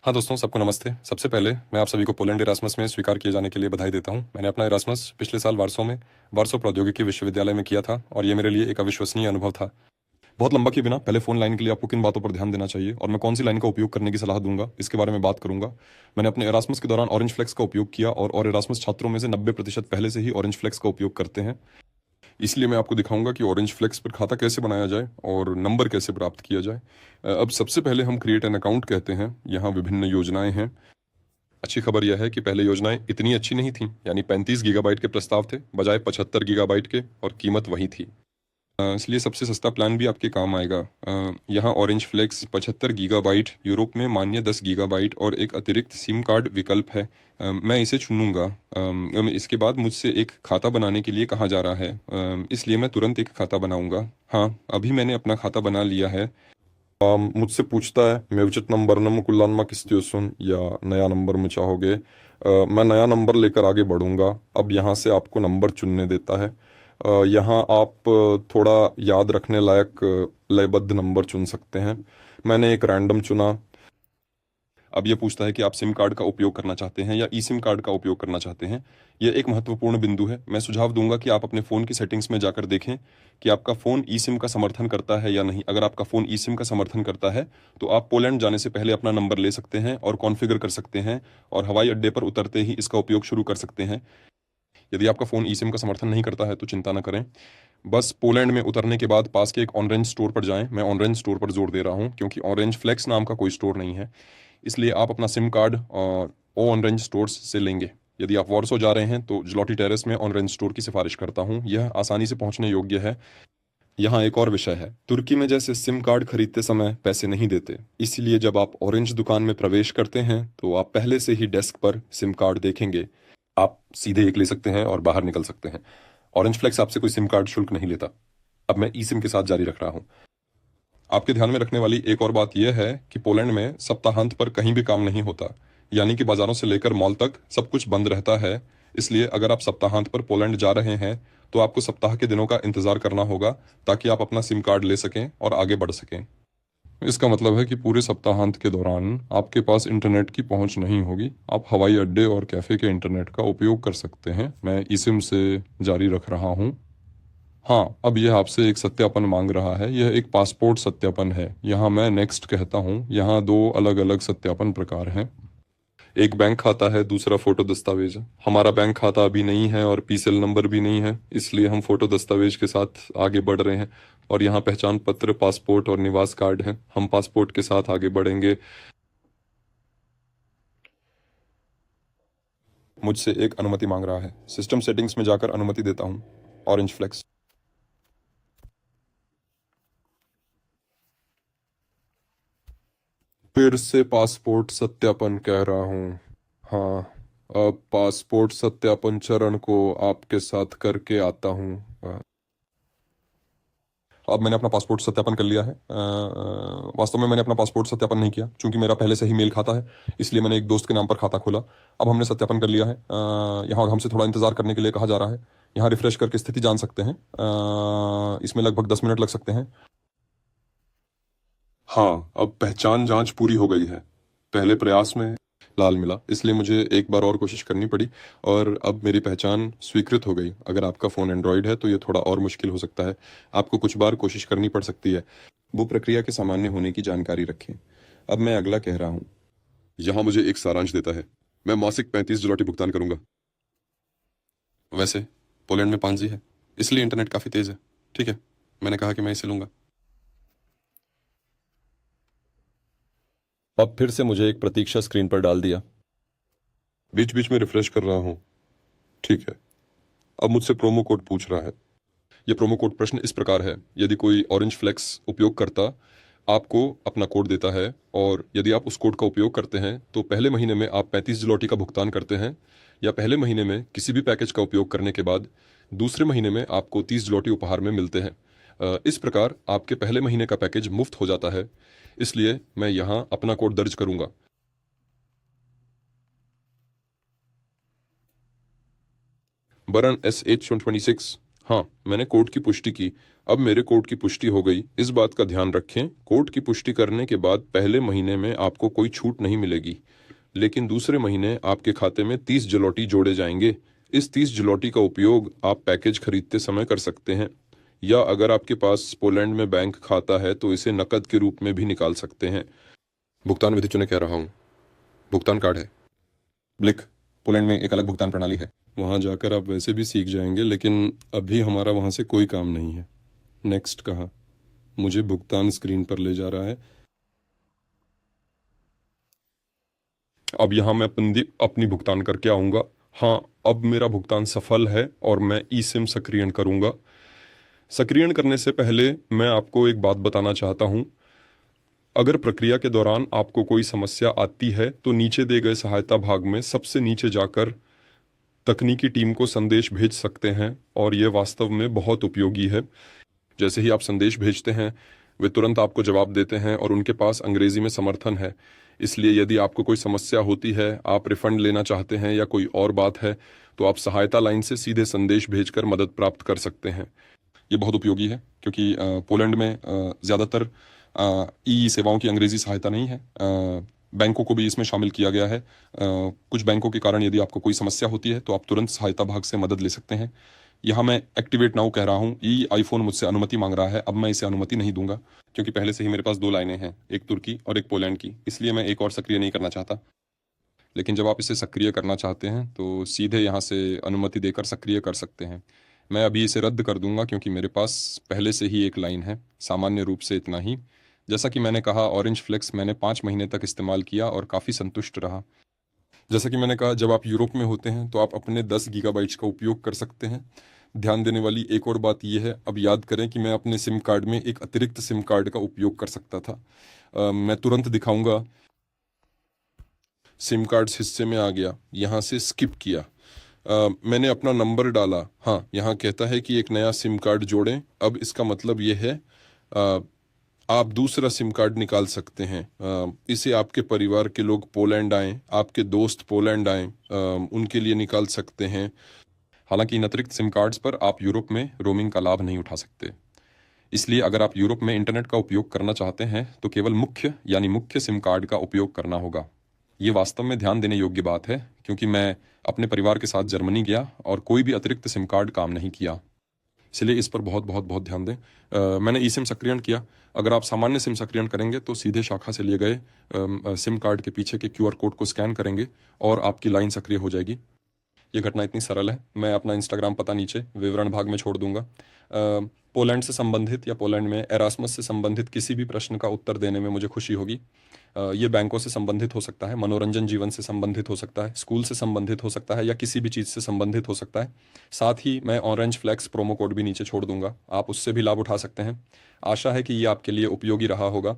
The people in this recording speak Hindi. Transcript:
हाँ दोस्तों, सबको नमस्ते। सबसे पहले मैं आप सभी को पोलैंड इरास्मस में स्वीकार किए जाने के लिए बधाई देता हूँ। मैंने अपना इरास्मस पिछले साल वार्सो प्रौद्योगिकी विश्वविद्यालय में किया था और ये मेरे लिए एक अविश्वसनीय अनुभव था। बहुत लंबा किए बिना पहले फ़ोन लाइन के लिए आपको किन बातों पर ध्यान देना चाहिए और मैं कौन सी लाइन का उपयोग करने की सलाह दूंगा, इसके बारे में बात करूंगा। मैंने अपने इरास्मस के दौरान ऑरेंज फ्लेक्स का उपयोग किया और इरास्मस छात्रों में से 90% पहले से ही ऑरेंज फ्लेक्स का उपयोग करते हैं। इसलिए मैं आपको दिखाऊंगा कि ऑरेंज फ्लेक्स पर खाता कैसे बनाया जाए और नंबर कैसे प्राप्त किया जाए। अब सबसे पहले हम क्रिएट एन अकाउंट कहते हैं। यहाँ विभिन्न योजनाएं हैं। अच्छी खबर यह है कि पहले योजनाएं इतनी अच्छी नहीं थीं, यानी 35 गीगाबाइट के प्रस्ताव थे बजाय 75 गीगाबाइट के, और कीमत वही थी। इसलिए सबसे सस्ता प्लान भी आपके काम आएगा। यहाँ ऑरेंज फ्लेक्स 75 गीगाबाइट, यूरोप में मान्य 10 गीगाबाइट और एक अतिरिक्त सिम कार्ड विकल्प है। मैं इसे चुनूंगा। इसके बाद मुझसे एक खाता बनाने के लिए कहा जा रहा है, इसलिए मैं तुरंत एक खाता बनाऊंगा। हाँ, अभी मैंने अपना खाता बना लिया है। मुझसे पूछता है मैं विचित नंबर नम कुल्लानमा किस्ती सुन या नया नंबर में चाहोगे। मैं नया नंबर लेकर आगे बढ़ूंगा। अब यहाँ से आपको नंबर चुनने देता है। यहाँ आप थोड़ा याद रखने लायक लयबद्ध नंबर चुन सकते हैं। मैंने एक रैंडम चुना। अब ये पूछता है कि आप सिम कार्ड का उपयोग करना चाहते हैं या ई सिम कार्ड का उपयोग करना चाहते हैं। यह एक महत्वपूर्ण बिंदु है। मैं सुझाव दूंगा कि आप अपने फ़ोन की सेटिंग्स में जाकर देखें कि आपका फ़ोन ई सिम का समर्थन करता है या नहीं। अगर आपका फ़ोन ई सिम का समर्थन करता है तो आप पोलैंड जाने से पहले अपना नंबर ले सकते हैं और कॉन्फ़िगर कर सकते हैं और हवाई अड्डे पर उतरते ही इसका उपयोग शुरू कर सकते हैं। यदि आपका फ़ोन ई सिम का समर्थन नहीं करता है तो चिंता न करें। बस पोलैंड में उतरने के बाद पास के एक ऑरेंज स्टोर पर जाएं। मैं ऑरेंज स्टोर पर जोर दे रहा हूं क्योंकि ऑरेंज फ्लेक्स नाम का कोई स्टोर नहीं है। इसलिए आप अपना सिम कार्ड ओ ऑरेंज स्टोर्स से लेंगे। यदि आप वॉर्सो जा रहे हैं तो ज्लोटी टेरेस में ऑरेंज स्टोर की सिफारिश करता हूं। यह आसानी से पहुंचने योग्य है। यहाँ एक और विषय है, तुर्की में जैसे सिम कार्ड खरीदते समय पैसे नहीं देते, इसलिए जब आप ऑरेंज दुकान में प्रवेश करते हैं तो आप पहले से ही डेस्क पर सिम कार्ड देखेंगे। आप सीधे एक ले सकते हैं और बाहर निकल सकते हैं। ऑरेंज फ्लेक्स आपसे कोई सिम कार्ड शुल्क नहीं लेता। अब मैं ई सिम के साथ जारी रख रहा हूँ। आपके ध्यान में रखने वाली एक और बात यह है कि पोलैंड में सप्ताहांत पर कहीं भी काम नहीं होता, यानी कि बाजारों से लेकर मॉल तक सब कुछ बंद रहता है। इसलिए अगर आप सप्ताहांत पर पोलैंड जा रहे हैं तो आपको सप्ताह के दिनों का इंतजार करना होगा ताकि आप अपना सिम कार्ड ले सकें और आगे बढ़ सकें। इसका मतलब है कि पूरे सप्ताहांत के दौरान आपके पास इंटरनेट की पहुंच नहीं होगी। आप हवाई अड्डे और कैफ़े के इंटरनेट का उपयोग कर सकते हैं। मैं ई सिम से जारी रख रहा हूँ। हाँ, अब यह आपसे एक सत्यापन मांग रहा है। यह एक पासपोर्ट सत्यापन है। यहाँ मैं नेक्स्ट कहता हूँ। यहाँ दो अलग अलग सत्यापन प्रकार हैं। एक बैंक खाता है, दूसरा फोटो दस्तावेज है। हमारा बैंक खाता अभी नहीं है और पीसीएल नंबर भी नहीं है, इसलिए हम फोटो दस्तावेज के साथ आगे बढ़ रहे हैं। और यहाँ पहचान पत्र, पासपोर्ट और निवास कार्ड है। हम पासपोर्ट के साथ आगे बढ़ेंगे। मुझसे एक अनुमति मांग रहा है। सिस्टम सेटिंग्स में जाकर अनुमति देता हूँ। Orange flex. फिर से पासपोर्ट सत्यापन कह रहा हूँ। हाँ, अब पासपोर्ट सत्यापन चरण को आपके साथ करके आता हूँ। अब मैंने अपना पासपोर्ट सत्यापन कर लिया है। वास्तव में मैंने अपना पासपोर्ट सत्यापन नहीं किया, क्योंकि मेरा पहले से ही मेल खाता है, इसलिए मैंने एक दोस्त के नाम पर खाता खोला। अब हमने सत्यापन कर लिया है। यहाँ हमसे थोड़ा इंतजार करने के लिए कहा जा रहा है। यहाँ रिफ्रेश करके स्थिति जान सकते हैं। इसमें लगभग 10 मिनट लग सकते हैं। हाँ, अब पहचान जांच पूरी हो गई है। पहले प्रयास में लाल मिला, इसलिए मुझे एक बार और कोशिश करनी पड़ी और अब मेरी पहचान स्वीकृत हो गई। अगर आपका फ़ोन एंड्रॉयड है तो ये थोड़ा और मुश्किल हो सकता है। आपको कुछ बार कोशिश करनी पड़ सकती है। वो प्रक्रिया के सामान्य होने की जानकारी रखें। अब मैं अगला कह रहा हूँ। यहाँ मुझे एक सारांश देता है। मैं मासिक 35 जुलाटी भुगतान करूंगा। वैसे पोलैंड में 5G है, इसलिए इंटरनेट काफ़ी तेज़ है। ठीक है, मैंने कहा कि मैं इसे लूंगा। अब फिर से मुझे एक प्रतीक्षा स्क्रीन पर डाल दिया। बीच बीच में रिफ्रेश कर रहा हूँ। ठीक है, अब मुझसे प्रोमो कोड पूछ रहा है। यह प्रोमो कोड प्रश्न इस प्रकार है। यदि कोई ऑरेंज फ्लेक्स उपयोगकर्ता आपको अपना कोड देता है और यदि आप उस कोड का उपयोग करते हैं तो पहले महीने में आप 35 जलोटी का भुगतान करते हैं, या पहले महीने में किसी भी पैकेज का उपयोग करने के बाद दूसरे महीने में आपको 30 जलोटी उपहार में मिलते हैं। इस प्रकार आपके पहले महीने का पैकेज मुफ्त हो जाता है। इसलिए मैं यहाँ अपना कोड दर्ज करूंगा। बरन SH26 हाँ, मैंने कोड की पुष्टि की। अब मेरे कोड की पुष्टि हो गई। इस बात का ध्यान रखें, कोड की पुष्टि करने के बाद पहले महीने में आपको कोई छूट नहीं मिलेगी, लेकिन दूसरे महीने आपके खाते में 30 जलौटी जोड़े जाएंगे। इस 30 जलौटी का उपयोग आप पैकेज खरीदते समय कर सकते हैं, या अगर आपके पास पोलैंड में बैंक खाता है तो इसे नकद के रूप में भी निकाल सकते हैं। भुगतान विधि चुने कह रहा हूँ। भुगतान कार्ड है। ब्लिक, पोलैंड में एक अलग भुगतान प्रणाली है। वहाँ जाकर आप वैसे भी सीख जाएंगे, लेकिन अभी हमारा वहाँ से कोई काम नहीं है। नेक्स्ट कहाँ? मुझे भुगतान स्क्रीन पर ले जा रहा है। अब यहाँ मैं अपनी भुगतान करके आऊँगा। हाँ, अब मेरा भुगतान सफल है और मैं ई सिम सक्रियण करूँगा। सक्रियण करने से पहले मैं आपको एक बात बताना चाहता हूँ। अगर प्रक्रिया के दौरान आपको कोई समस्या आती है तो नीचे दिए गए सहायता भाग में सबसे नीचे जाकर तकनीकी टीम को संदेश भेज सकते हैं, और ये वास्तव में बहुत उपयोगी है। जैसे ही आप संदेश भेजते हैं, वे तुरंत आपको जवाब देते हैं और उनके पास अंग्रेजी में समर्थन है। इसलिए यदि आपको कोई समस्या होती है, आप रिफंड लेना चाहते हैं या कोई और बात है, तो आप सहायता लाइन से सीधे संदेश भेजकर मदद प्राप्त कर सकते हैं। ये बहुत उपयोगी है क्योंकि पोलैंड में ज़्यादातर ई सेवाओं की अंग्रेजी सहायता नहीं है। बैंकों को भी इसमें शामिल किया गया है। कुछ बैंकों के कारण यदि आपको कोई समस्या होती है तो आप तुरंत सहायता भाग से मदद ले सकते हैं। यहाँ मैं एक्टिवेट नाउ कह रहा हूँ। ई आईफोन मुझसे अनुमति मांग रहा है। अब मैं इसे अनुमति नहीं दूंगा क्योंकि पहले से ही मेरे पास दो लाइनें हैं, एक तुर्की और एक पोलैंड की, इसलिए मैं एक और सक्रिय नहीं करना चाहता। लेकिन जब आप इसे सक्रिय करना चाहते हैं तो सीधे यहाँ से अनुमति देकर सक्रिय कर सकते हैं। मैं अभी इसे रद्द कर दूंगा क्योंकि मेरे पास पहले से ही एक लाइन है। सामान्य रूप से इतना ही। जैसा कि मैंने कहा, ऑरेंज फ्लेक्स मैंने 5 महीने तक इस्तेमाल किया और काफ़ी संतुष्ट रहा। जैसा कि मैंने कहा, जब आप यूरोप में होते हैं तो आप अपने 10 गीगाबाइट्स का उपयोग कर सकते हैं। ध्यान देने वाली एक और बात यह है, अब याद करें कि मैं अपने सिम कार्ड में एक अतिरिक्त सिम कार्ड का उपयोग कर सकता था। मैं तुरंत दिखाऊंगा। सिम कार्ड्स हिस्से में आ गया, यहाँ से स्किप किया। मैंने अपना नंबर डाला। हाँ, यहाँ कहता है कि एक नया सिम कार्ड जोड़ें। अब इसका मतलब ये है, आप दूसरा सिम कार्ड निकाल सकते हैं। इसे आपके परिवार के लोग पोलैंड आएँ, आपके दोस्त पोलैंड आएँ, उनके लिए निकाल सकते हैं। हालांकि इन अतिरिक्त सिम कार्ड्स पर आप यूरोप में रोमिंग का लाभ नहीं उठा सकते। इसलिए अगर आप यूरोप में इंटरनेट का उपयोग करना चाहते हैं तो केवल मुख्य सिम कार्ड का उपयोग करना होगा। ये वास्तव में ध्यान देने योग्य बात है क्योंकि मैं अपने परिवार के साथ जर्मनी गया और कोई भी अतिरिक्त सिम कार्ड काम नहीं किया। इसलिए इस पर बहुत बहुत बहुत ध्यान दें। मैंने ई सिम सक्रियण किया। अगर आप सामान्य सिम सक्रियण करेंगे तो सीधे शाखा से लिए गए सिम कार्ड के पीछे के क्यूआर कोड को स्कैन करेंगे और आपकी लाइन सक्रिय हो जाएगी। ये घटना इतनी सरल है। मैं अपना इंस्टाग्राम पता नीचे विवरण भाग में छोड़ दूंगा। पोलैंड से संबंधित या पोलैंड में एरास्मस से संबंधित किसी भी प्रश्न का उत्तर देने में मुझे खुशी होगी। ये बैंकों से संबंधित हो सकता है, मनोरंजन जीवन से संबंधित हो सकता है, स्कूल से संबंधित हो सकता है, या किसी भी चीज़ से संबंधित हो सकता है। साथ ही मैं ऑरेंज फ्लैक्स प्रोमो कोड भी नीचे छोड़ दूंगा, आप उससे भी लाभ उठा सकते हैं। आशा है कि ये आपके लिए उपयोगी रहा होगा।